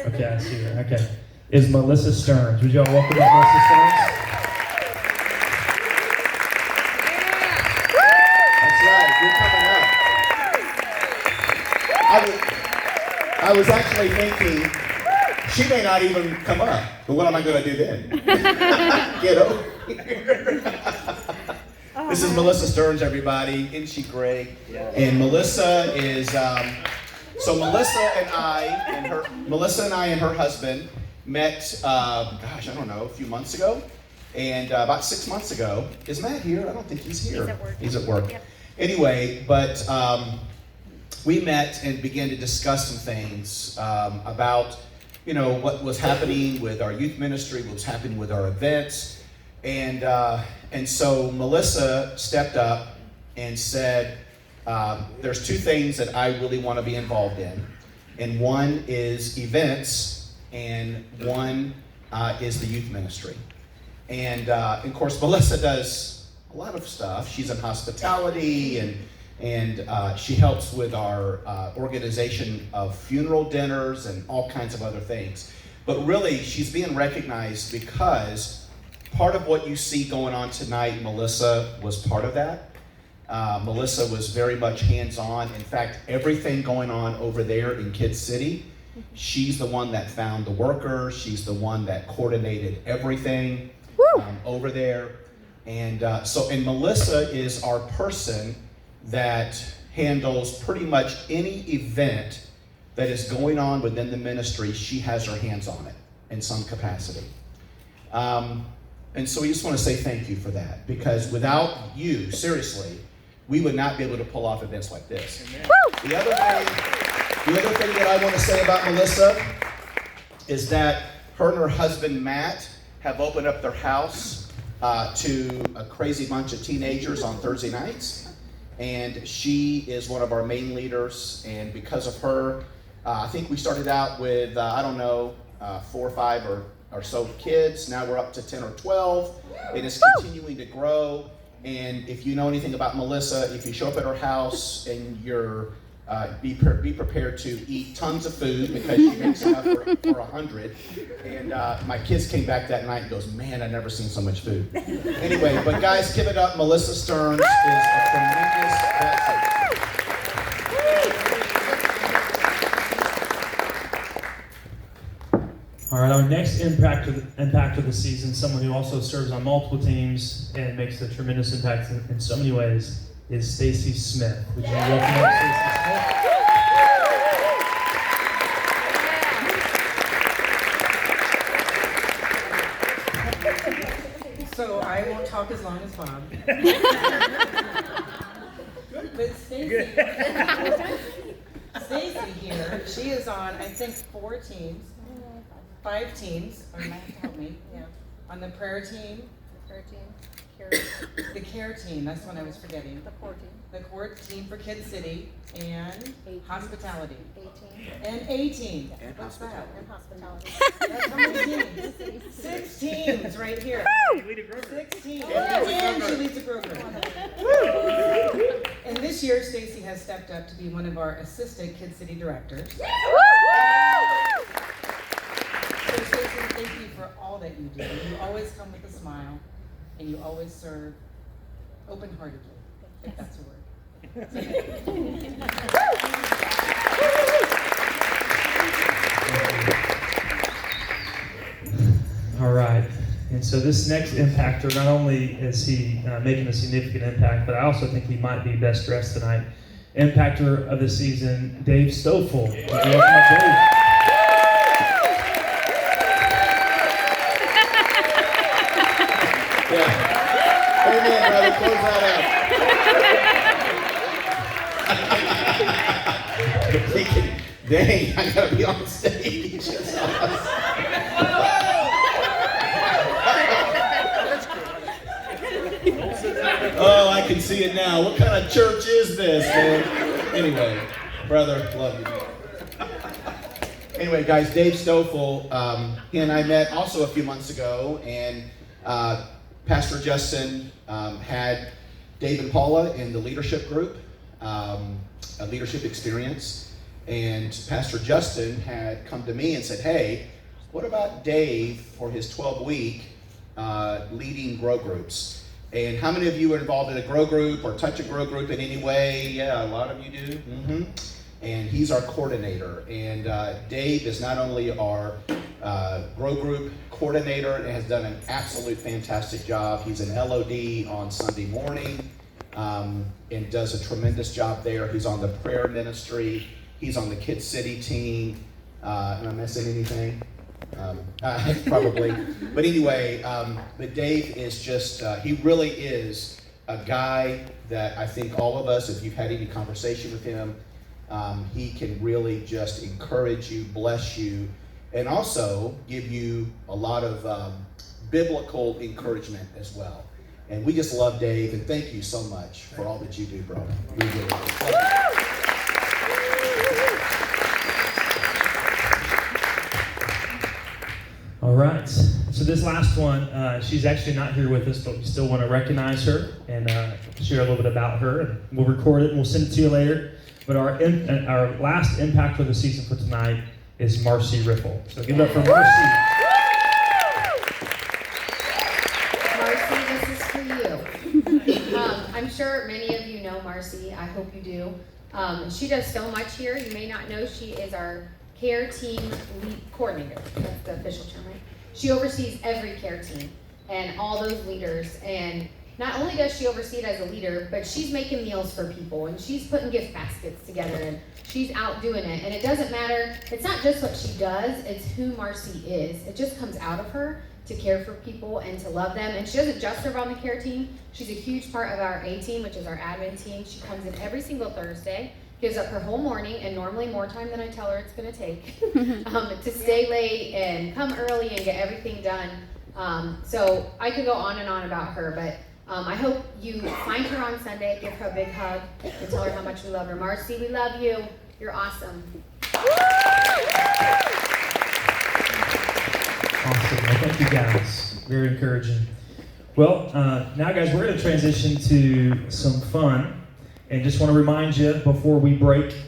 Okay, I see her. Okay. Is Melissa Stearns. Would y'all welcome up Melissa Stearns? That's right. You're coming up. I was actually thinking, she may not even come up, but what am I going to do then? Get over here. This is Melissa Stearns, everybody. Isn't she great? Yeah. And Melissa is, so Melissa and I and her husband met, I don't know, a few months ago. And about 6 months ago, is Matt here? I don't think he's here. He's at work. Yep. Anyway, but we met and began to discuss some things about, what was happening with our youth ministry, what's happening with our events. And so Melissa stepped up and said, there's two things that I really want to be involved in. And one is events, and one is the youth ministry. And of course, Melissa does a lot of stuff. She's in hospitality, and she helps with our organization of funeral dinners and all kinds of other things. But really, she's being recognized because part of what you see going on tonight, Melissa was part of that. Melissa was very much hands-on. In fact, everything going on over there in Kid City, she's the one that found the workers. She's the one that coordinated everything over there. And Melissa is our person that handles pretty much any event that is going on within the ministry. She has her hands on it in some capacity. And so we just want to say thank you for that, because without you, seriously, we would not be able to pull off events like this. The other thing that I want to say about Melissa is that her and her husband, Matt, have opened up their house to a crazy bunch of teenagers on Thursday nights. And she is one of our main leaders. And because of her, I think we started out with, 4 or 5 or so kids. Now we're up to 10 or 12. It is continuing to grow. And if you know anything about Melissa, if you show up at her house and you're be prepared to eat tons of food, because she makes enough for 100. And my kids came back that night and goes, man, I've never seen so much food. Anyway, but guys, give it up. Melissa Stearns is a tremendous blessing. All right, our next impact of the season, someone who also serves on multiple teams and makes a tremendous impact in so many ways, is Stacy Smith. Would you welcome up Stacy Smith? So I won't talk as long as Bob. But Stacy here, she is on, I think, 5 teams, or you might have to help me, on the prayer team. The care team, that's what I was forgetting. The core team for Kid City, and hospitality. And A team. What's that? And hospitality. That's how many teams? 6 teams right here. 6 teams. And she leads a grow group. And this year, Stacy has stepped up to be one of our assistant Kid City directors. So Stacy, thank you for all that you do. You always come with a smile, and you always serve open-heartedly, if that's a word. All right. And so this next impactor, not only is he making a significant impact, but I also think he might be best dressed tonight. Impactor of the season, Dave Stoffel. Would you welcome up Dave? Amen, brother. Close that out. Thinking, dang, I gotta be on stage. Oh, I can see it now. What kind of church is this, man? Anyway, brother, love you. Anyway, guys, Dave Stoffel, he and I met also a few months ago, and Pastor Justin had Dave and Paula in the leadership group, a leadership experience. And Pastor Justin had come to me and said, hey, what about Dave for his 12-week leading grow groups? And how many of you are involved in a grow group or touch a grow group in any way? Yeah, a lot of you do. Mm-hmm. And he's our coordinator. And Dave is not only our grow group coordinator and has done an absolute fantastic job. He's an LOD on Sunday morning and does a tremendous job there. He's on the prayer ministry. He's on the Kid City team. Am I missing anything? Probably. But anyway, but Dave is just, he really is a guy that I think all of us, if you've had any conversation with him, he can really just encourage you, bless you, and also give you a lot of biblical encouragement as well. And we just love Dave, and thank you so much for all that you do, bro. We really do. All right. So this last one, she's actually not here with us, but we still want to recognize her and share a little bit about her. And we'll record it and we'll send it to you later. But our last impact of the season for tonight is Marcy Ripple. So give it up for Marcy. Marcy, this is for you. I'm sure many of you know Marcy. I hope you do. She does so much here. You may not know she is our care team lead coordinator. That's the official term, right? She oversees every care team and all those leaders. And not only does she oversee it as a leader, but she's making meals for people and she's putting gift baskets together and she's out doing it. And it doesn't matter, it's not just what she does, it's who Marcy is. It just comes out of her to care for people and to love them. And she doesn't just serve on the care team. She's a huge part of our A team, which is our admin team. She comes in every single Thursday, gives up her whole morning, and normally more time than I tell her it's gonna take, to stay late and come early and get everything done. So I could go on and on about her, but I hope you find her on Sunday, give her a big hug, and tell her how much we love her. Marcy, we love you. You're awesome. Awesome. Well, thank you guys. Very encouraging. Well, now guys, we're going to transition to some fun. And just want to remind you before we break